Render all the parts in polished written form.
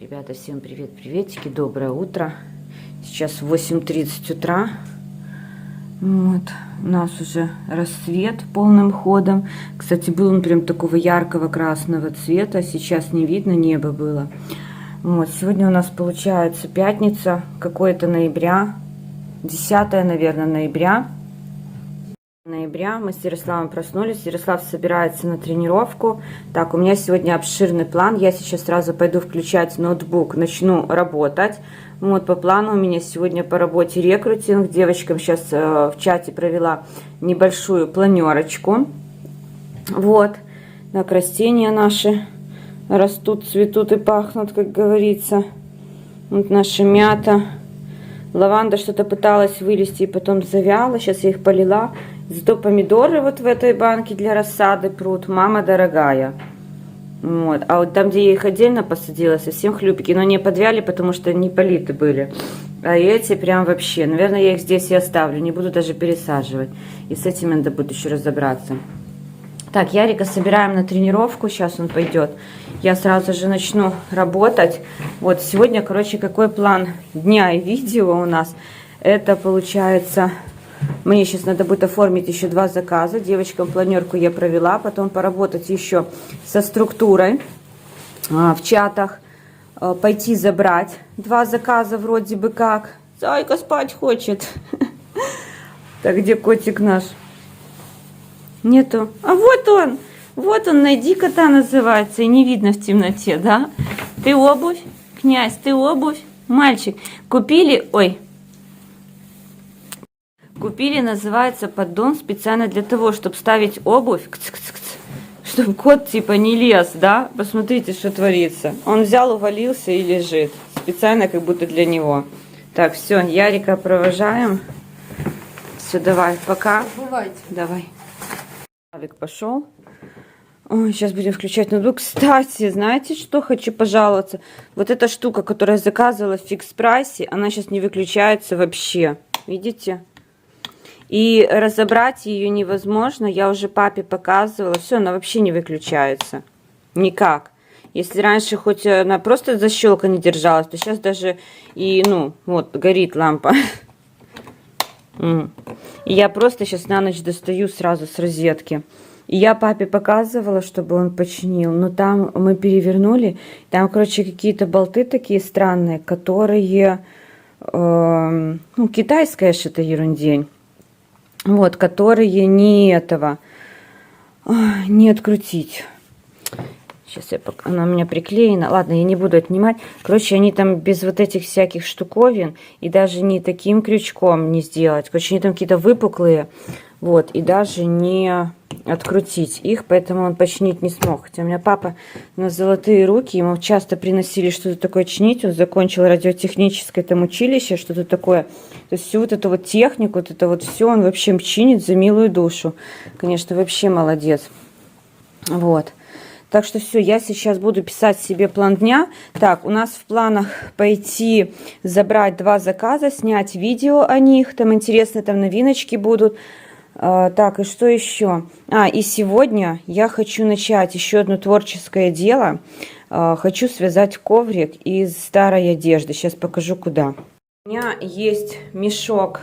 Ребята, всем привет, приветики, доброе утро. Сейчас 8:30 утра. Вот, у нас уже рассвет полным ходом. Кстати, был он прям такого яркого красного цвета. Сейчас не видно, небо было. Вот, сегодня у нас получается пятница, какое-то ноября. 10, наверное, ноября. Мы с Ярославом проснулись. Ярослав собирается на тренировку. Так, у меня сегодня обширный план. Я сейчас сразу пойду включать ноутбук, начну работать. Вот, по плану у меня сегодня по работе рекрутинг. Девочкам сейчас в чате провела небольшую планерочку. Вот, так, растения наши растут, цветут и пахнут, как говорится. Вот наша мята. Лаванда что-то пыталась вылезти и потом завяла. Сейчас я их полила. Зато помидоры вот в этой банке для рассады прут. Мама дорогая. Вот. А вот там, где я их отдельно посадила, совсем хлюпики. Но не подвяли, потому что не политы были. А эти прям вообще. Наверное, я их здесь и оставлю. Не буду даже пересаживать. И с этим надо будет еще разобраться. Так, Ярика собираем на тренировку. Сейчас он пойдет. Я сразу же начну работать. Вот сегодня, короче, какой план дня и видео у нас. Это получается... Мне сейчас надо будет оформить еще 2 заказа. Девочкам планерку я провела. Потом поработать еще со структурой в чатах. Пойти забрать 2 заказа вроде бы как. Зайка спать хочет. Так, где котик наш? Нету. А вот он. Вот он, найди кота называется. И не видно в темноте, да? Ты обувь? Князь, ты обувь? Мальчик. Купили... Ой. Купили, называется, поддон специально для того, чтобы ставить обувь, чтобы кот типа не лез, да? Посмотрите, что творится. Он взял, увалился и лежит. Специально как будто для него. Так, все, Ярика провожаем. Все, давай, пока. Бывайте. Давай. Славик пошел. Ой, сейчас будем включать ноутбук. Кстати, знаете, что хочу пожаловаться? Вот эта штука, которую я заказывала в фикс-прайсе, она сейчас не выключается вообще. Видите? И разобрать ее невозможно. Я уже папе показывала. Все, она вообще не выключается. Никак. Если раньше хоть она просто защелка не держалась, то сейчас даже и, ну, вот, горит лампа. И я просто сейчас на ночь достаю сразу с розетки. И я папе показывала, чтобы он починил. Но там мы перевернули. Там, короче, какие-то болты такие странные, которые... ну, китайская что-то ерундень. Вот, которые не этого, не открутить. Сейчас я пока, она у меня приклеена. Ладно, я не буду отнимать. Короче, они там без вот этих всяких штуковин и даже не таким крючком не сделать. Короче, они там какие-то выпуклые. Вот, и даже не открутить их, поэтому он починить не смог. Хотя у меня папа на золотые руки, ему часто приносили что-то такое чинить. Он закончил радиотехническое там училище, что-то такое. То есть всю вот эту вот технику, вот это вот все он вообще чинит за милую душу. Конечно, вообще молодец. Вот. Так что все, я сейчас буду писать себе план дня. Так, у нас в планах пойти забрать 2 заказа, снять видео о них. Там интересно, там новиночки будут. Так, и что еще? И сегодня я хочу начать еще одно творческое дело. Хочу связать коврик из старой одежды. Сейчас покажу, куда. У меня есть мешок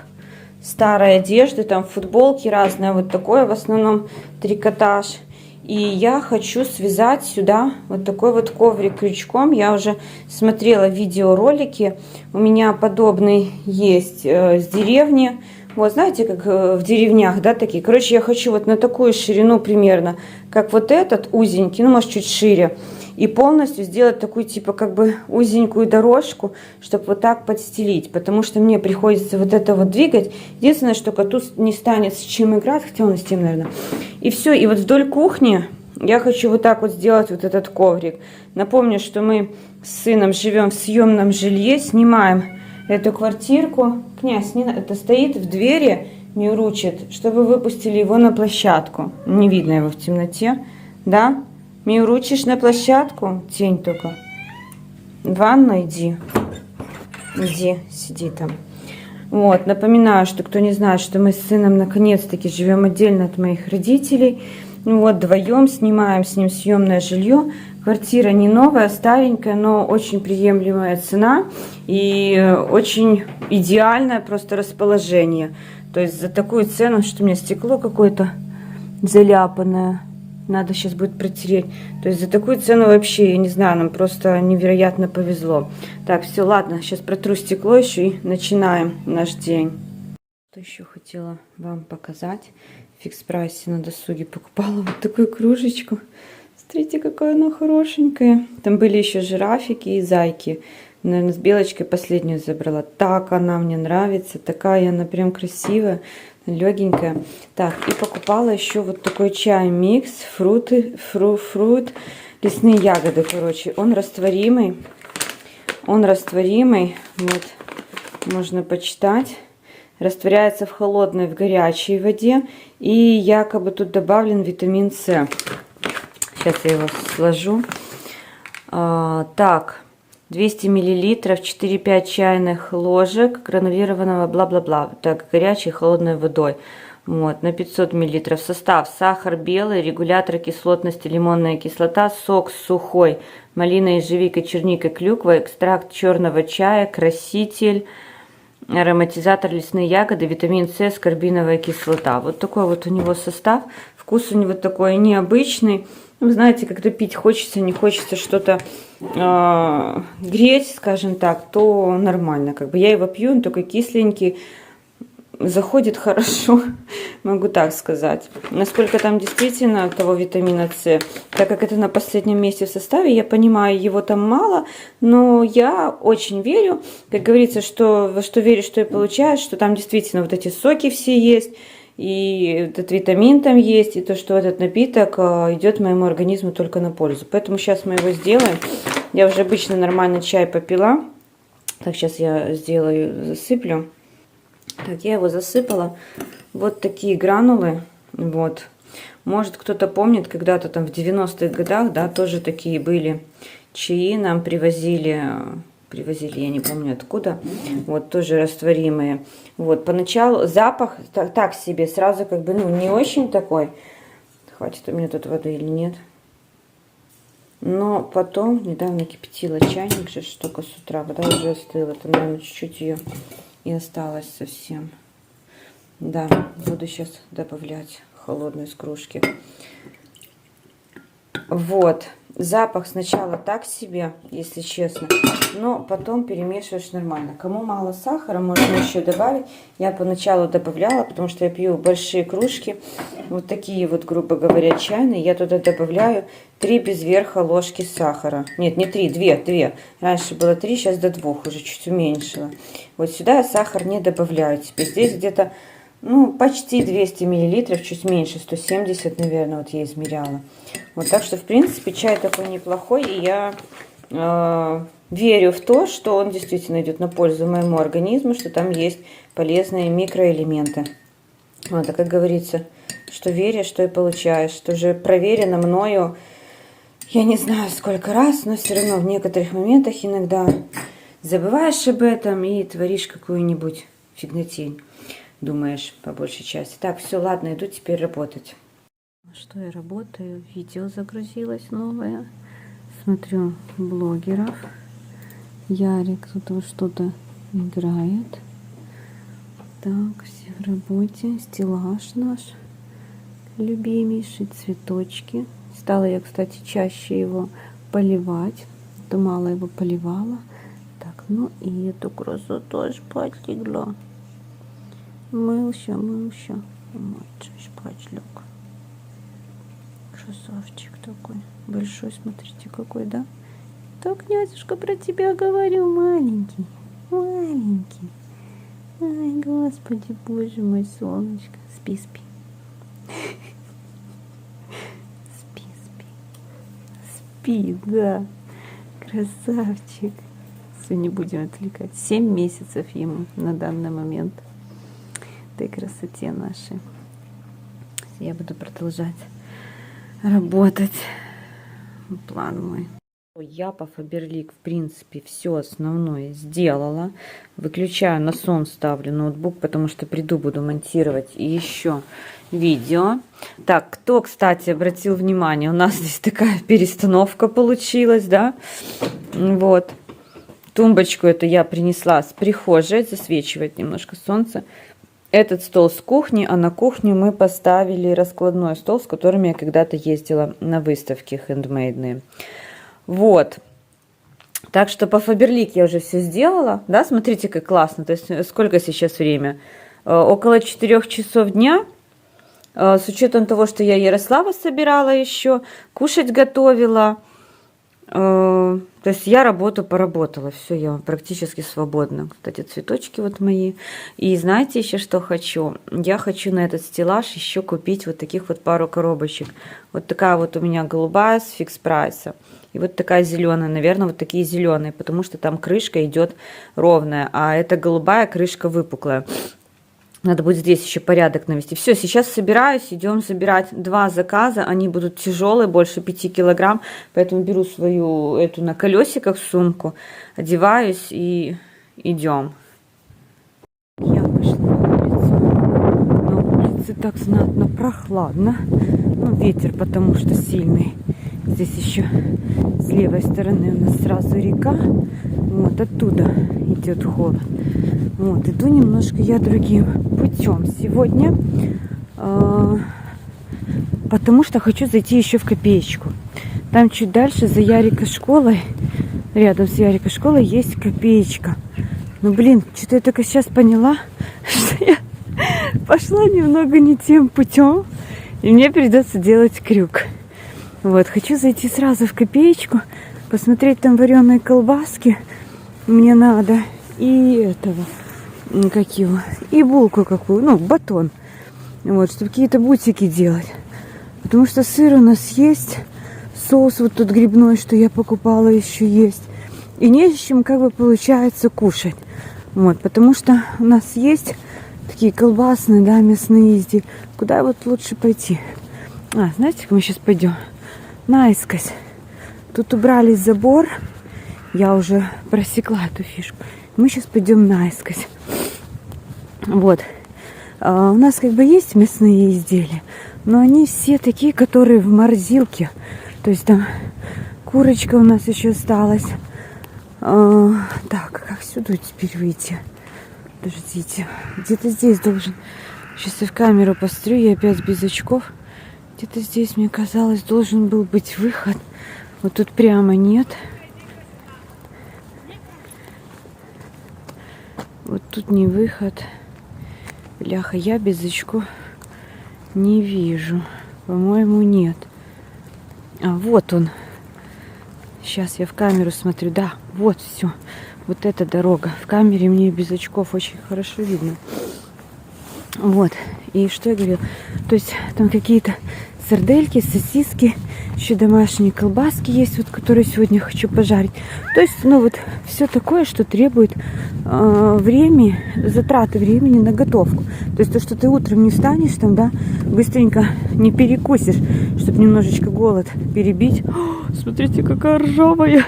старой одежды, там футболки разные, вот такое в основном трикотаж. И я хочу связать сюда вот такой вот коврик крючком. Я уже смотрела видеоролики. У меня подобный есть с деревни. Вот, знаете, как в деревнях, да, такие. Короче, я хочу вот на такую ширину примерно, как вот этот узенький, ну, может, чуть шире. И полностью сделать такую, типа, как бы узенькую дорожку, чтобы вот так подстелить. Потому что мне приходится вот это вот двигать. Единственное, что коту не станет с чем играть, хотя он и с тем, наверное. И все. И вот вдоль кухни я хочу вот так вот сделать вот этот коврик. Напомню, что мы с сыном живем в съемном жилье, снимаем эту квартирку. Князь, это стоит в двери, не уручит, чтобы выпустили его на площадку. Не видно его в темноте, да? Миуручишь на площадку? Тень только. В ванну иди. Иди, сиди там. Вот, напоминаю, что кто не знает, что мы с сыном наконец-таки живем отдельно от моих родителей. Вот, вдвоем снимаем с ним съемное жилье. Квартира не новая, старенькая, но очень приемлемая цена и очень идеальное просто расположение. То есть за такую цену, что у меня стекло какое-то заляпанное, надо сейчас будет протереть. То есть за такую цену вообще, я не знаю, нам просто невероятно повезло. Так, все, ладно, сейчас протру стекло еще и начинаем наш день. Что еще хотела вам показать. В фикс-прайсе на досуге покупала вот такую кружечку. Смотрите, какая она хорошенькая. Там были еще жирафики и зайки. Наверное, с белочкой последнюю забрала. Так она мне нравится. Такая она прям красивая, легенькая. Так, и покупала еще вот такой чай-микс. Фрут, лесные ягоды, короче. Он растворимый. Вот, можно почитать. Растворяется в холодной, в горячей воде. И якобы тут добавлен витамин С. Сейчас я его сложу. Так, 200 миллилитров, 4-5 чайных ложек гранулированного бла-бла-бла. Так, горячей холодной водой. Вот, на 500 миллилитров. Состав: сахар белый, регулятор кислотности, лимонная кислота, сок сухой, малина, ежевика, черника, клюква, экстракт черного чая, краситель, ароматизатор, лесные ягоды, витамин С, аскорбиновая кислота. Вот такой вот у него состав. Вкус у него такой необычный. Вы знаете, когда пить хочется, не хочется что-то греть, скажем так, то нормально. Как бы я его пью, он такой кисленький, заходит хорошо, могу так сказать. Насколько там действительно того витамина С, так как это на последнем месте в составе, я понимаю, его там мало, но я очень верю, как говорится, что во что веришь, что и получаешь, что там действительно вот эти соки все есть, и этот витамин там есть, и то, что этот напиток идет моему организму только на пользу. Поэтому сейчас мы его сделаем. Я уже обычно нормально чай попила. Так, сейчас я сделаю, засыплю. Так, я его засыпала. Вот такие гранулы. Вот. Может, кто-то помнит, когда-то там в 90-х годах, да, тоже такие были чаи, нам привозили, я не помню откуда, вот, тоже растворимые. Вот, поначалу запах так себе, сразу как бы, ну, не очень такой. Хватит у меня тут воды или нет. Но потом, недавно кипятила чайник же, только с утра, вода уже остыла, там, наверное, чуть-чуть ее и осталось совсем. Да, буду сейчас добавлять холодной из кружки. Вот. Запах сначала так себе, если честно, но потом перемешиваешь нормально. Кому мало сахара, можно еще добавить. Я поначалу добавляла, потому что я пью большие кружки, вот такие вот, грубо говоря, чайные. Я туда добавляю 3 без верха ложки сахара. Нет, не 3, 2. Раньше было 3, сейчас до 2, уже чуть уменьшила. Вот сюда я сахар не добавляю. Теперь здесь где-то, ну, почти 200 миллилитров, чуть меньше, 170, наверное, вот я измеряла. Вот, так что, в принципе, чай такой неплохой, и я верю в то, что он действительно идет на пользу моему организму, что там есть полезные микроэлементы. Вот, а как говорится, что веришь, что и получаешь, что уже проверено мною, я не знаю сколько раз, но все равно в некоторых моментах иногда забываешь об этом и творишь какую-нибудь фигнотень. Думаешь, по большей части. Так, все, ладно, иду теперь работать. Что я работаю? Видео загрузилось новое. Смотрю блогеров. Ярик тут что-то играет. Так, все в работе. Стеллаж наш любимейший, цветочки. Стала я, кстати, чаще его поливать. То мало его поливала. Так, ну и эту красоту аж подлегла. Мылся. Вот, спать лег. Красавчик такой. Большой, смотрите, какой, да? Так, нятюшка, про тебя говорю, маленький. Ай, господи, боже мой, солнышко. Спи. Спи, да. Красавчик. Все, не будем отвлекать. 7 месяцев ему на данный момент. Этой красоте нашей. Я буду продолжать работать. План мой. Я по Faberlic, в принципе, все основное сделала. Выключаю на сон, ставлю ноутбук, потому что приду, буду монтировать и еще видео. Так, кто, кстати, обратил внимание, у нас здесь такая перестановка получилась, да? Вот. Тумбочку эту я принесла с прихожей, засвечивает немножко солнце. Этот стол с кухни, а на кухню мы поставили раскладной стол, с которым я когда-то ездила на выставки хендмейдные. Вот. Так что по Faberlic я уже все сделала. Да, смотрите, как классно. То есть сколько сейчас время? Около 4 часов дня. С учетом того, что я Ярослава собирала еще, кушать готовила. То есть я поработала. Все, я практически свободна. Кстати, цветочки вот мои. И знаете еще, что хочу? Я хочу на этот стеллаж еще купить вот таких вот пару коробочек. Вот такая вот у меня голубая с фикс прайса. И вот такая зеленая, наверное, вот такие зеленые, потому что там крышка идет ровная, а эта голубая крышка выпуклая. Надо будет здесь еще порядок навести. Все, сейчас собираюсь, идем собирать 2 заказа. Они будут тяжелые, больше 5 килограмм, поэтому беру свою эту на колесиках сумку, одеваюсь и идем. Я вышла на улицу. На улице так знатно прохладно. Ну, ветер, потому что сильный. Здесь еще с левой стороны у нас сразу река. Вот оттуда идет холод. Вот, иду немножко я другим путем сегодня, потому что хочу зайти еще в копеечку. Там чуть дальше за Ярика школой, рядом с Ярика школой есть копеечка. Ну, блин, что-то я только сейчас поняла, что я пошла немного не тем путем, и мне придется делать крюк. Вот, хочу зайти сразу в копеечку, посмотреть там вареные колбаски. Мне надо и этого, как его, и булку какую, ну, батон. Вот, чтобы какие-то бутики делать. Потому что сыр у нас есть, соус вот тот грибной, что я покупала, еще есть. И не с чем, как бы, получается кушать. Вот, потому что у нас есть такие колбасные, да, мясные изделия. Куда вот лучше пойти? Знаете, как мы сейчас пойдем? Наискось. Тут убрали забор. Я уже просекла эту фишку. Мы сейчас пойдем наискось. Вот. У нас как бы есть мясные изделия, но они все такие, которые в морозилке. То есть там курочка у нас еще осталась. Так, как сюда теперь выйти? Подождите. Где-то здесь должен. Сейчас я в камеру посмотрю, я опять без очков. Где-то здесь, мне казалось, должен был быть выход. Вот тут прямо нет. Вот тут не выход. Бляха, я без очков не вижу. По-моему, нет. Вот он. Сейчас я в камеру смотрю. Да, вот все. Вот эта дорога. В камере мне без очков очень хорошо видно. Вот. И что я говорила? То есть там какие-то сардельки, сосиски, еще домашние колбаски есть, вот, которые сегодня хочу пожарить. То есть, ну вот, все такое, что требует времени, затраты времени на готовку. То есть то, что ты утром не встанешь, там, да, быстренько не перекусишь, чтобы немножечко голод перебить. Смотрите, какая ржавая.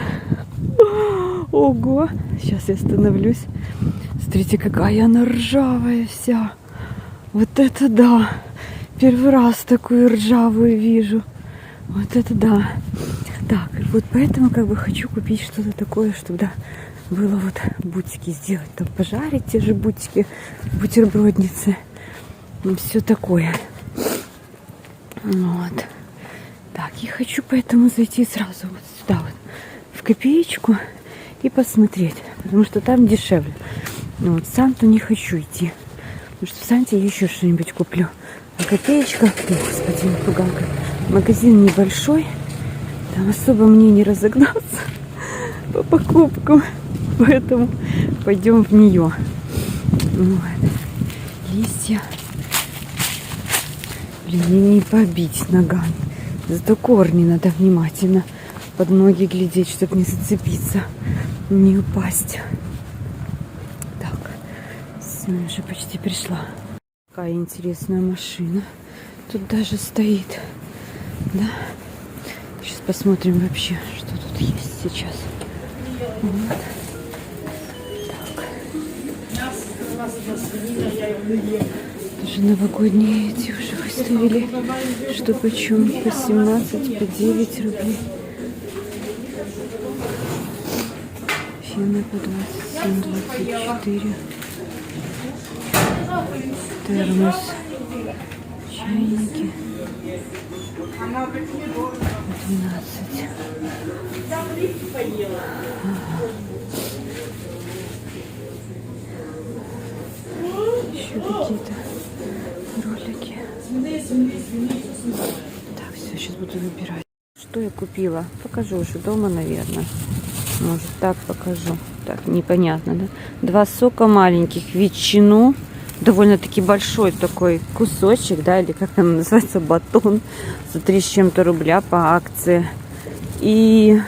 Ого. Сейчас я остановлюсь. Смотрите, какая она ржавая вся. Вот это да. Первый раз такую ржавую вижу. Вот это да. Так, вот поэтому как бы хочу купить что-то такое, чтобы, да, было вот бутики сделать. Там пожарить те же бутики, бутербродницы. Все такое. Вот. Так, и хочу поэтому зайти сразу вот сюда вот, в копеечку и посмотреть. Потому что там дешевле. Вот, в Санту не хочу идти. Потому что в Санте я еще что-нибудь куплю. А копеечка, господи, напугалка. Магазин небольшой. Там особо мне не разогнаться по покупкам. Поэтому пойдем в нее. Вот. Листья. Блин, не побить ногами. Зато корни надо внимательно под ноги глядеть, чтобы не зацепиться, не упасть. Так, все, уже почти пришла. Какая интересная машина. Тут даже стоит. Да? Сейчас посмотрим вообще, что тут есть сейчас. Вот. Даже новогодние эти уже выставили. Что почем? По 17, по 9 рублей. Фены по 27, 24. Термос. Чайники. По 12. Еще какие-то ролики. Так, все, сейчас буду выбирать. Что я купила? Покажу уже дома, наверное. Может, так покажу. Так, непонятно, да? 2 сока маленьких, ветчину. Довольно-таки большой такой кусочек, да, или как он называется, батон. За 3 с чем-то рубля по акции. И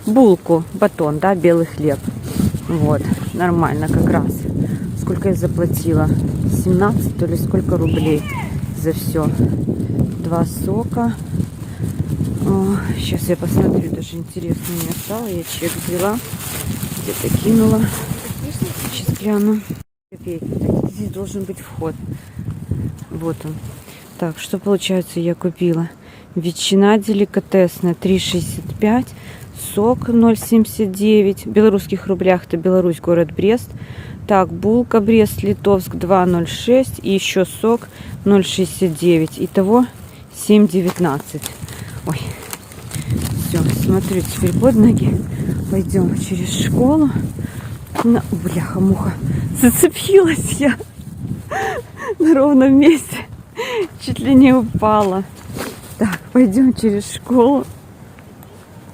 булку, батон, да, белый хлеб. Вот, нормально как раз. Сколько я заплатила? 17, то ли сколько рублей за все. 2 сока. О, сейчас я посмотрю, даже интересно мне стало. Я чек взяла, где-то кинула. Сейчас гляну. Здесь должен быть вход. Вот он. Так, что получается я купила? Ветчина деликатесная 3,65. Сок 0,79. В белорусских рублях это Беларусь, город Брест. Так, булка Брест-Литовск 2,06. И еще сок 0,69. Итого 7,19. Ой. Все, смотрю теперь под ноги. Пойдем через школу. Бляха-муха. Зацепилась я на ровном месте. Чуть ли не упала. Так, пойдем через школу.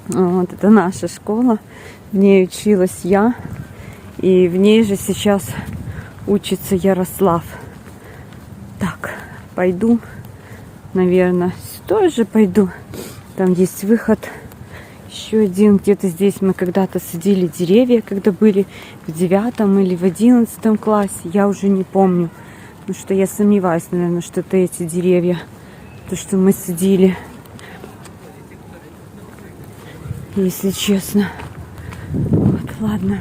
Вот это наша школа. В ней училась я. И в ней же сейчас учится Ярослав. Так, пойду. Наверное, тоже пойду. Там есть выход. Еще один. Где-то здесь мы когда-то садили деревья, когда были в 9 или в 11 классе. Я уже не помню. Ну что я сомневаюсь, наверное, что это эти деревья. То, что мы садили. Если честно. Вот, ладно.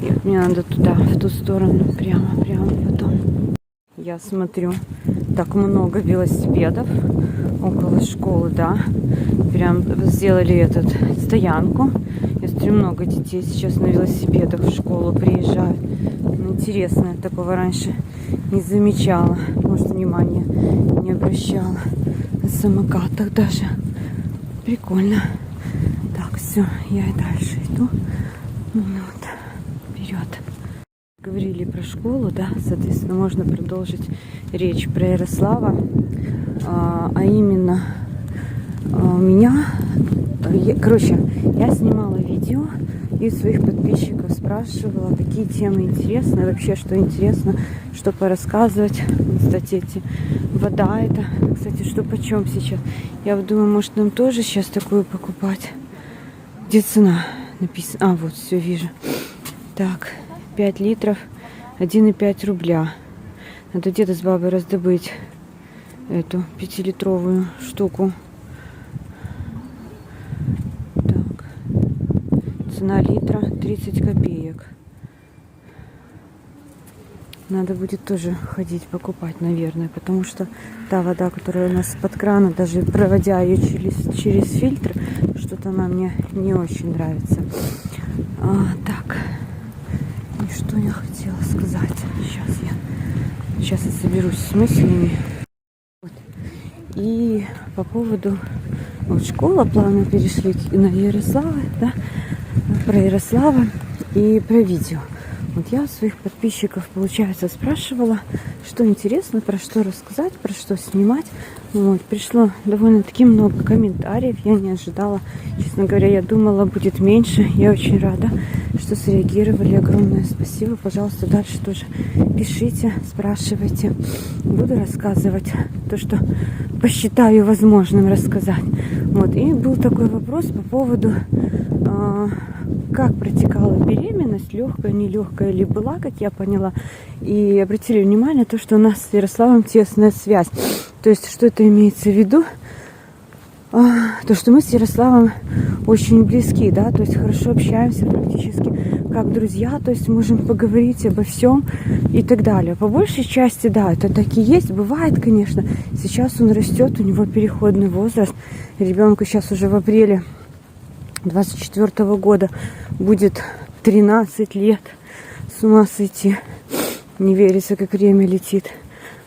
И вот мне надо туда, в ту сторону. Прямо потом. Я смотрю. Так много велосипедов около школы, да. Прям сделали стоянку. Я смотрю, много детей сейчас на велосипедах в школу приезжают. Интересно, я такого раньше не замечала. Может, внимания не обращала. На самокатах даже. Прикольно. Так, все, я и дальше иду. Вот, вперед. Говорили про школу, да, соответственно, можно продолжить речь про Ярослава. А именно, я снимала видео и своих подписчиков спрашивала, какие темы интересны, вообще, что интересно, что порассказывать. Кстати, вода это, кстати, что почем сейчас? Я думаю, может, нам тоже сейчас такую покупать. Где цена написана? А, вот, все вижу. Так, 5 литров, 1,5 рубля. Надо где-то с бабой раздобыть эту 5-литровую штуку. Так. Цена литра 30 копеек. Надо будет тоже ходить покупать, наверное, потому что та вода, которая у нас под крана, даже проводя ее через фильтр, что-то она мне не очень нравится. Так. И что я хотела сказать? Сейчас я соберусь с мыслями. Вот. И по поводу школы плавно перешли на Ярослава, да, про Ярослава и про видео. Вот я у своих подписчиков, получается, спрашивала, что интересно, про что рассказать, про что снимать. Вот, пришло довольно-таки много комментариев, я не ожидала. Честно говоря, я думала, будет меньше. Я очень рада, что среагировали. Огромное спасибо. Пожалуйста, дальше тоже пишите, спрашивайте. Буду рассказывать то, что посчитаю возможным рассказать. Вот, и был такой вопрос по поводу, как протекала беременность, легкая, нелегкая ли была, как я поняла. И обратили внимание то, что у нас с Ярославом тесная связь. То есть, что это имеется в виду? то, что мы с Ярославом очень близки, да, то есть хорошо общаемся практически как друзья, то есть можем поговорить обо всем и так далее. По большей части, да, это так и есть. Бывает, конечно, сейчас он растет, у него переходный возраст. Ребенку сейчас уже в апреле 24 года будет 13 лет. С ума сойти. Не верится, как время летит.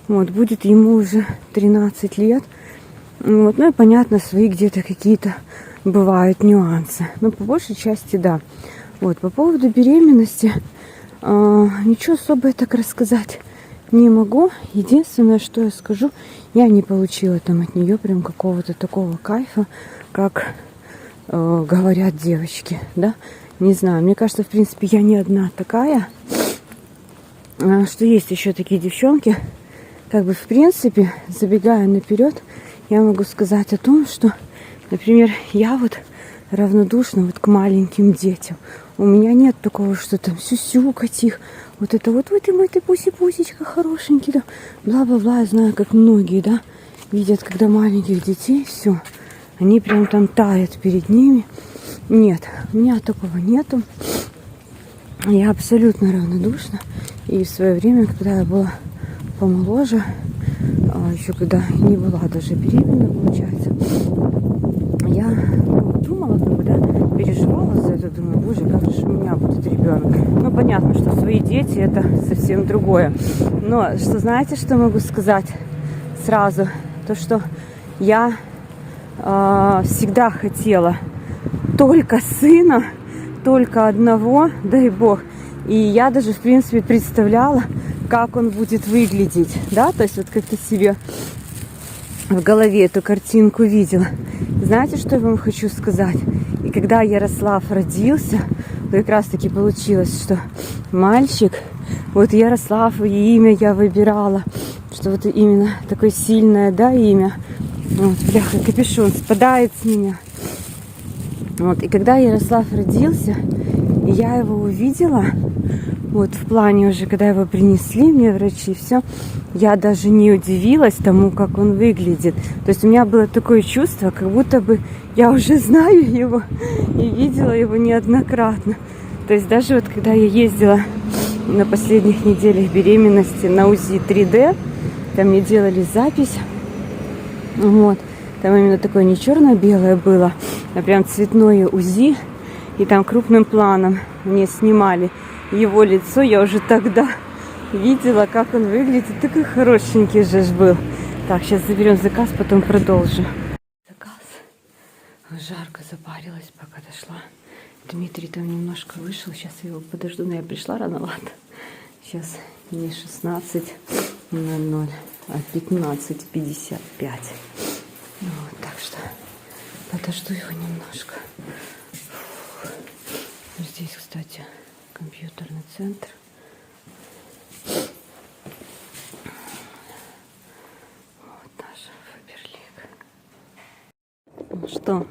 Вот, будет ему уже 13 лет. Вот, ну и понятно, свои где-то какие-то бывают нюансы. Но по большей части, да. Вот, по поводу беременности, ничего особо я так рассказать не могу. Единственное, что я скажу, я не получила там от нее прям какого-то такого кайфа, как говорят девочки, да. Не знаю, мне кажется, в принципе, я не одна такая, что есть еще такие девчонки. Как бы, в принципе, забегая наперед, я могу сказать о том, что, например, я вот равнодушна вот к маленьким детям. У меня нет такого, что там сюсюкать их. Вот это вот, ой, ты мой, ты пуси-пусечка хорошенький, да, бла-бла-бла. Я знаю, как многие, да, видят, когда маленьких детей, все, они прям там тают перед ними. Нет, у меня такого нету. Я абсолютно равнодушна. И в свое время, когда я была помоложе, еще когда не была даже беременна, получается, я думала, как бы, да, переживала за это, думаю, боже, как же у меня будет ребенок. Ну, понятно, что свои дети это совсем другое. Но, что знаете, что могу сказать сразу? То, что я всегда хотела только сына, только одного, дай бог. И я даже, в принципе, представляла, как он будет выглядеть, да, то есть вот как-то себе в голове эту картинку видела. Знаете, что я вам хочу сказать? И когда Ярослав родился, то как раз таки получилось, что мальчик, вот Ярослав, и имя я выбирала, что вот именно такое сильное, да, имя. Вот, бляха, капюшон спадает с меня. Вот, и когда Ярослав родился, и я его увидела, вот в плане уже, когда его принесли мне врачи, все, я даже не удивилась тому, как он выглядит. То есть у меня было такое чувство, как будто бы я уже знаю его и видела его неоднократно. То есть даже вот когда я ездила на последних неделях беременности на УЗИ 3D, там мне делали запись, вот, там именно такое не черно-белое было, а прям цветное УЗИ, и там крупным планом мне снимали его лицо. Я уже тогда видела, как он выглядит. Такой хорошенький же был. Так, сейчас заберем заказ, потом продолжим. Заказ. Жарко, запарилась, пока дошла. Дмитрий там немножко вышел. Сейчас я его подожду. Но я пришла рановато. Сейчас не 16:00, а 15:55. Вот, так что подожду его немножко. Здесь, кстати, компьютерный центр. Вот наш Фаберлик. Ну что,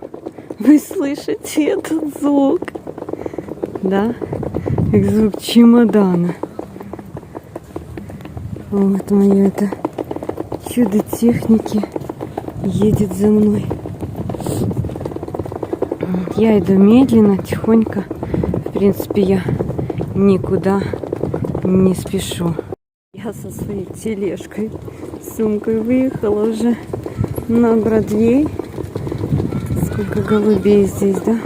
вы слышите этот звук? Да? Как звук чемодана. Вот мое это чудо техники едет за мной. Я иду медленно, тихонько. В принципе, я никуда не спешу. Я со своей тележкой, сумкой выехала уже на Бродвей. Сколько голубей здесь, да?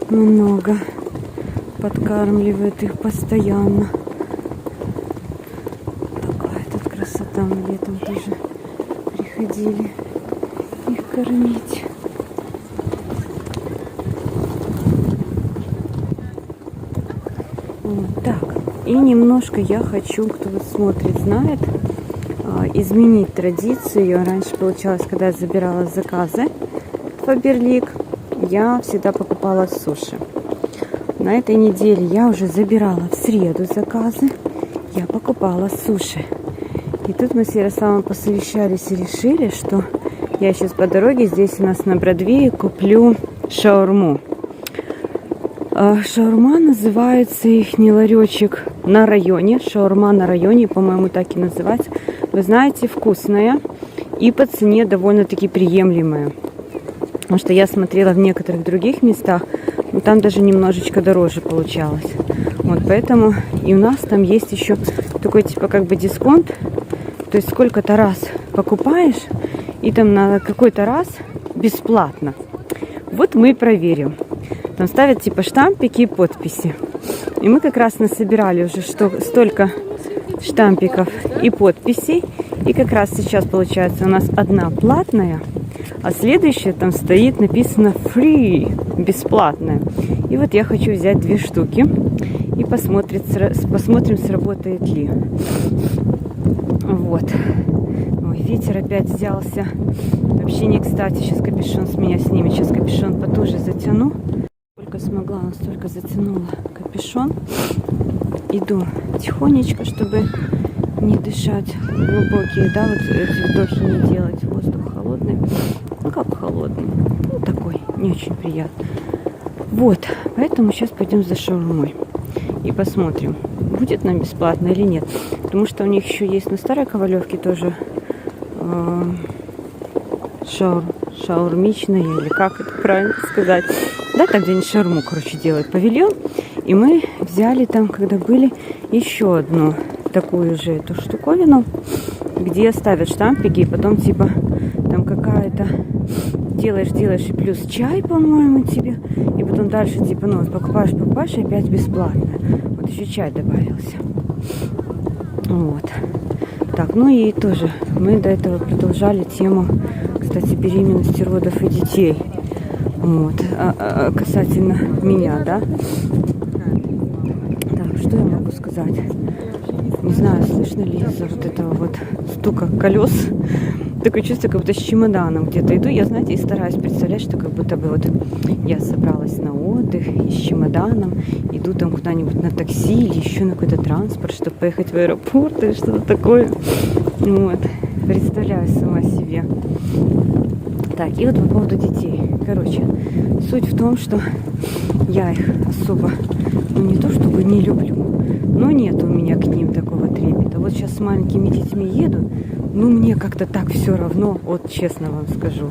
Много. Подкармливает их постоянно. Такая тут красота. Мы летом тоже приходили их кормить. Так, и немножко я хочу, кто вот смотрит, знает, изменить традицию. Раньше получалось, когда я забирала заказы в Фаберлик, я всегда покупала суши. На этой неделе я уже забирала в среду заказы, я покупала суши. И тут мы с Ярославом посовещались и решили, что я сейчас по дороге здесь у нас на Бродвее куплю шаурму. Шаурма называется их ларечек на районе. Шаурма на районе, по-моему, так и называется. Вы знаете, вкусная. и по цене довольно-таки приемлемая. Потому что я смотрела в некоторых других местах, но там даже немножечко дороже получалось. Вот поэтому и у нас там есть еще такой типа как бы дисконт. То есть сколько-то раз покупаешь, и там на какой-то раз бесплатно. Вот мы и проверим. Там ставят типа штампики и подписи. И мы как раз насобирали уже столько штампиков и подписей. И как раз сейчас получается у нас одна платная, а следующая там стоит написано free, бесплатная. И вот я хочу взять 2 штуки и посмотрим, сработает ли. Вот. Ой, ветер опять взялся. Вообще не кстати. Сейчас капюшон с меня снимет. Сейчас капюшон потуже затяну. Сколько смогла, настолько затянула капюшон. Иду тихонечко, чтобы не дышать глубокие, да, вот эти вдохи не делать. Воздух холодный. Ну, как холодный? Ну, такой, не очень приятный. Вот, поэтому сейчас пойдем за шаурмой. И посмотрим, будет нам бесплатно или нет. Потому что у них еще есть на Старой Ковалевке тоже шаурмичная, или как это правильно сказать. Да, там, где они шаурму, короче, делают, павильон. И мы взяли там, когда были, еще одну такую же эту штуковину, где ставят штампики, и потом типа там какая-то делаешь и плюс чай, по-моему, тебе. И потом дальше типа, ну, покупаешь, и опять бесплатно. Вот еще чай добавился. Вот. Так, ну и тоже мы до этого продолжали тему, кстати, беременности, родов и детей. Вот. Касательно меня, да. Так, что я могу сказать? Не знаю, слышно ли из-за вот этого вот стука колес. Такое чувство, как будто с чемоданом где-то иду. Я, знаете, и стараюсь представлять, что как будто бы вот я собралась на отдых и с чемоданом, иду там куда-нибудь на такси или еще на какой-то транспорт, чтобы поехать в аэропорт или что-то такое. Вот. Представляю сама себе. Так, и вот по поводу детей. Короче, суть в том, что я их особо, ну не то чтобы не люблю, но нет у меня к ним такого трепета. Вот сейчас с маленькими детьми еду, ну мне как-то так все равно, вот честно вам скажу.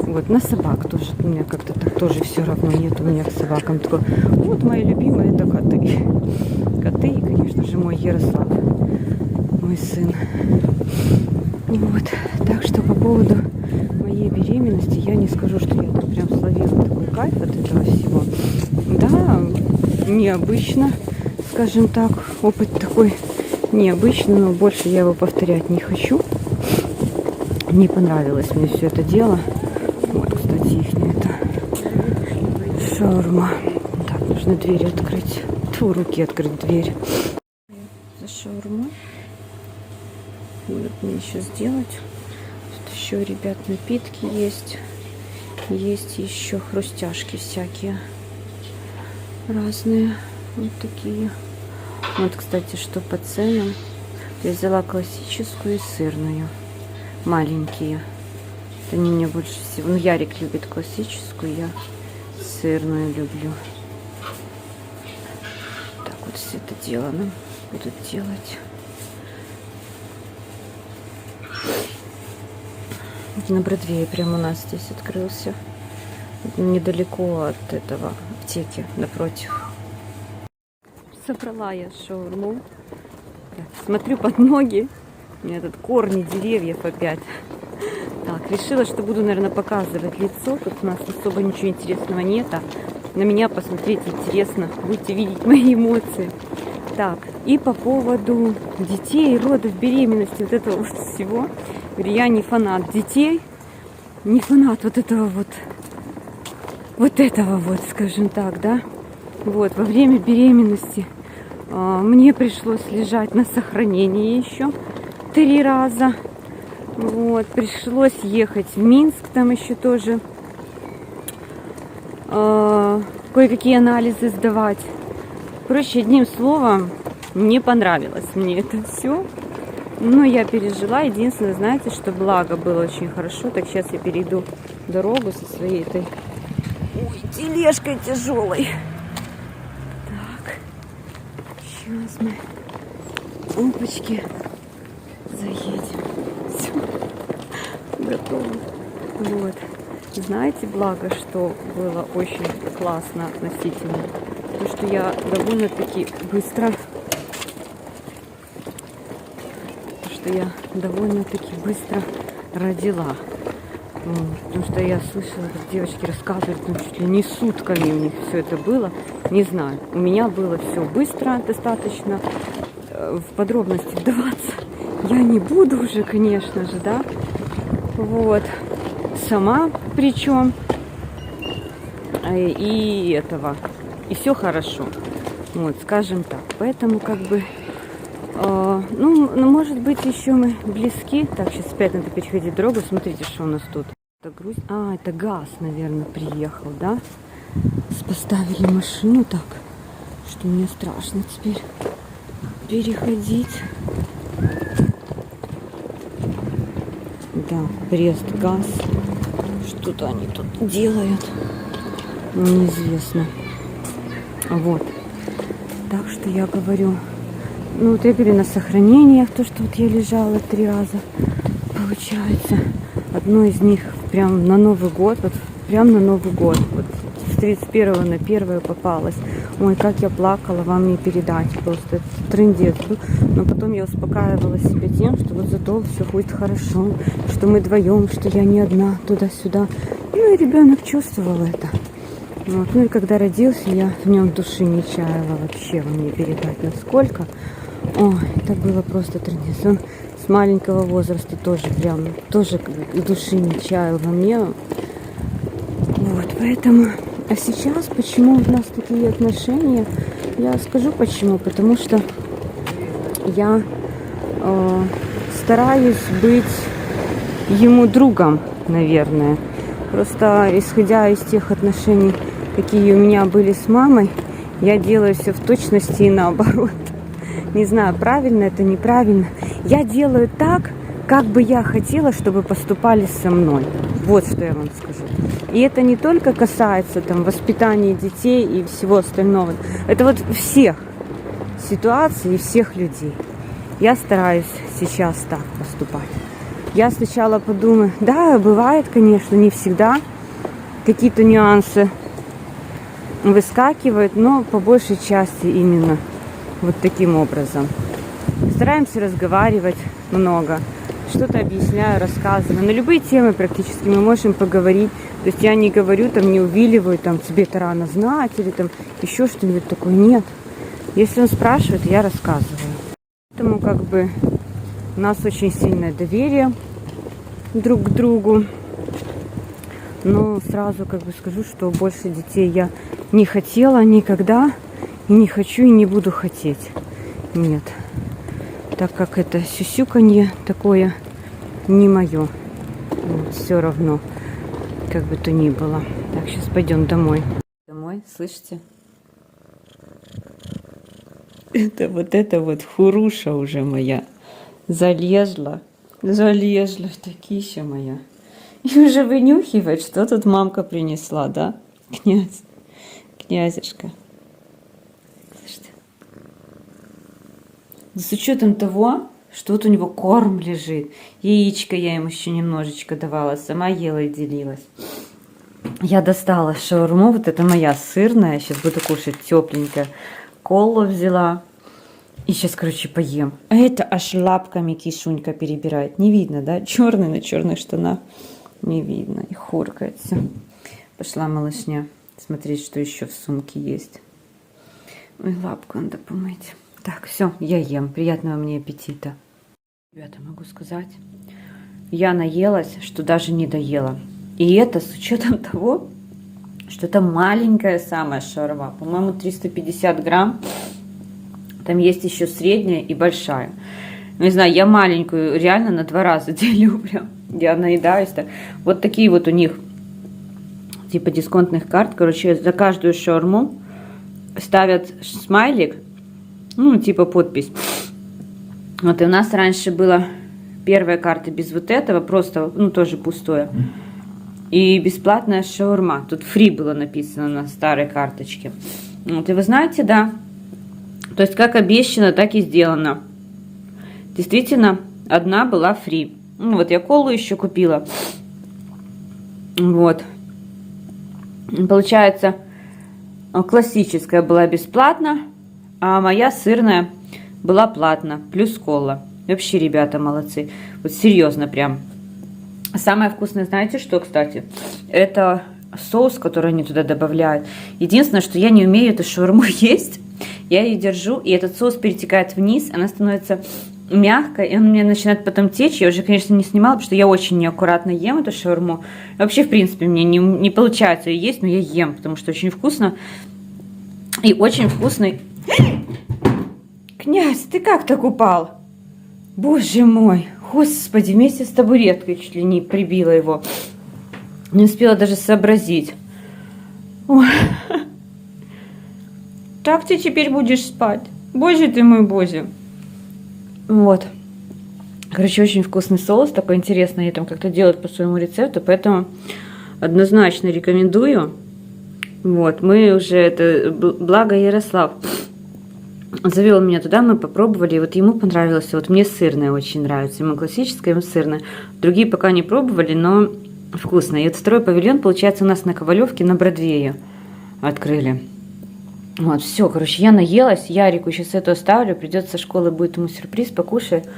Вот на собак тоже у меня как-то так тоже все равно, нет у меня к собакам такого. Вот мои любимые это коты. Коты и, конечно же, мой Ярослав, мой сын. Вот, так что по поводу моей беременности я не скажу, что я там прям словила такой кайф от этого всего. Да, необычно, скажем так, опыт такой необычный, но больше я его повторять не хочу. Не понравилось мне все это дело. Вот, кстати, их это шаурма. Так, нужно дверь открыть. Тьфу, руки открыть дверь. За шаурмой. Надо мне еще сделать. Тут еще, ребят, напитки есть. Есть еще хрустяшки всякие. Разные. Вот такие. Вот, кстати, что по ценам. Я взяла классическую и сырную. Маленькие. Это они мне больше всего. Ну, Ярик любит классическую, я сырную люблю. Так вот все это дело нам будут делать. На Бродвее прямо у нас здесь открылся. Недалеко от этого аптеки, напротив. Собрала я шаурму. Так, смотрю под ноги. У меня тут корни деревьев опять. Так, решила, что буду, наверное, показывать лицо. Тут у нас особо ничего интересного нет. А на меня посмотреть интересно. Будете видеть мои эмоции. Так, и по поводу детей, родов, беременности, вот этого вот всего. Я не фанат детей. Не фанат вот этого вот этого вот, скажем так, да. Вот, во время беременности мне пришлось лежать на сохранении еще 3 раза. Вот, пришлось ехать в Минск, там еще тоже кое-какие анализы сдавать. Короче, одним словом, не понравилось мне это все. Но я пережила. Единственное, знаете, что благо было очень хорошо. Так, сейчас я перейду дорогу со своей этой тележкой тяжелой. Так, сейчас мы, опачки, заедем. Все. готово. Вот. Знаете, благо, что было очень классно относительно, то, что я довольно-таки быстро родила. Потому что я слышала, как девочки рассказывают, ну, чуть ли не сутками у них все это было. Не знаю, у меня было все быстро достаточно. В подробности вдаваться я не буду уже, конечно же, да. Вот. Сама причем. И все хорошо. Вот, скажем так. Поэтому как бы... ну, может быть, еще мы близки. Так, сейчас опять надо переходить дорогу. Смотрите, что у нас тут. Это груз. Это ГАЗ, наверное, приехал, да? Поставили машину так, что мне страшно теперь переходить. Да, Брест-ГАЗ. Что-то они тут делают. Неизвестно. Вот. Так что я говорю... Ну, вот я говорю, на сохранениях, то, что вот я лежала 3 раза, получается. Одно из них прям на Новый год, вот прям на Новый год. Вот с 31 на 1 попалась. Ой, как я плакала, вам не передать. Просто это трындец был. Но потом я успокаивала себя тем, что вот зато все будет хорошо, что мы вдвоем, что я не одна туда-сюда. Ну, и ребенок чувствовал это. Вот. Ну, и когда родился, я в нем души не чаяла вообще, вам не передать насколько. Ой, это было просто трындец. Он с маленького возраста тоже души не чаял во мне. Вот, поэтому... А сейчас, почему у нас такие отношения, я скажу почему. Потому что я стараюсь быть ему другом, наверное. Просто исходя из тех отношений, какие у меня были с мамой, я делаю все в точности и наоборот. Не знаю, правильно это, неправильно. Я делаю так, как бы я хотела, чтобы поступали со мной. Вот что я вам скажу. И это не только касается там воспитания детей и всего остального. Это вот всех ситуаций и всех людей. Я стараюсь сейчас так поступать. Я сначала подумаю, да, бывает, конечно, не всегда какие-то нюансы выскакивают, но по большей части именно вот таким образом. Стараемся разговаривать много, что-то объясняю, рассказываю. На любые темы практически мы можем поговорить. То есть я не говорю, там, не увиливаю, там, тебе это рано знать или там еще что-нибудь такое. Нет. Если он спрашивает, я рассказываю. Поэтому как бы у нас очень сильное доверие друг к другу. Но сразу как бы скажу, что больше детей я не хотела никогда, и не хочу, и не буду хотеть. Нет. Так как это сюсюканье такое не мое. Вот, все равно, как бы то ни было. Так, сейчас пойдем домой. Домой, слышите? Это вот хуруша уже моя. Залезла в такища моя. И уже вынюхивает, что тут мамка принесла, да? Князюшка. Слышите? С учетом того, что вот у него корм лежит. Яичко я ему еще немножечко давала, сама ела и делилась. Я достала шаурму, вот это моя сырная, сейчас буду кушать тепленькая. Колу взяла. И сейчас, короче, поем. А это аж лапками кишунька перебирает. Не видно, да? Черный на черных штанах. Не видно. И хоркается. Пошла малышня смотреть, что еще в сумке есть. Ой, лапку надо помыть. Так, все, я ем. Приятного мне аппетита. Ребята, могу сказать, я наелась, что даже не доела. И это с учетом того, что это маленькая самая шаурма. По-моему, 350 грамм. Там есть еще средняя и большая. Не знаю, я маленькую реально на 2 раза делю прям. Я наедаюсь так. Вот такие вот у них типа дисконтных карт. Короче, за каждую шаурму ставят смайлик. Ну, типа подпись. Вот и у нас раньше была первая карта без вот этого. Просто, ну, тоже пустое. И бесплатная шаурма. Тут фри было написано на старой карточке. Вот, и вы знаете, да. То есть, как обещано, так и сделано. Действительно, одна была фри. Ну, вот я колу еще купила. Вот. Получается, классическая была бесплатно, а моя сырная была платно, плюс кола. Вообще, ребята, молодцы. Вот серьезно прям. Самое вкусное, знаете что, кстати? Это соус, который они туда добавляют. Единственное, что я не умею эту шаурму есть. Я ее держу, и этот соус перетекает вниз, она становится мягкой, и он мне начинает потом течь. Я уже, конечно, не снимала, потому что я очень неаккуратно ем эту шаурму. Вообще, в принципе, мне не получается ее есть, но я ем, потому что очень вкусно. И очень вкусный. Князь, ты как так упал? Боже мой, господи, вместе с табуреткой чуть ли не прибила его. Не успела даже сообразить. Ой. Так ты теперь будешь спать? Боже ты мой, боже. Вот. Короче, очень вкусный соус, такой интересный, они там как-то делают по своему рецепту, поэтому однозначно рекомендую. Вот, мы уже, это, благо Ярослав завел меня туда, мы попробовали, и вот ему понравилось, вот мне сырное очень нравится, ему классическое, ему сырное. Другие пока не пробовали, но вкусно. И вот второй павильон, получается, у нас на Ковалевке, на Бродвее открыли. Вот, все, короче, я наелась, Ярику сейчас это оставлю, придет со школы, будет ему сюрприз, покушает.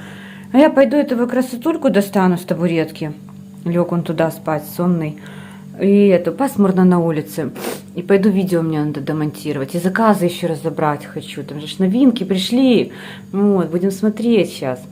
А я пойду этого красотульку достану с табуретки. Лег он туда спать, сонный. И это, пасмурно на улице. И пойду видео мне надо домонтировать. И заказы еще разобрать хочу. Там же новинки пришли. Вот, будем смотреть сейчас.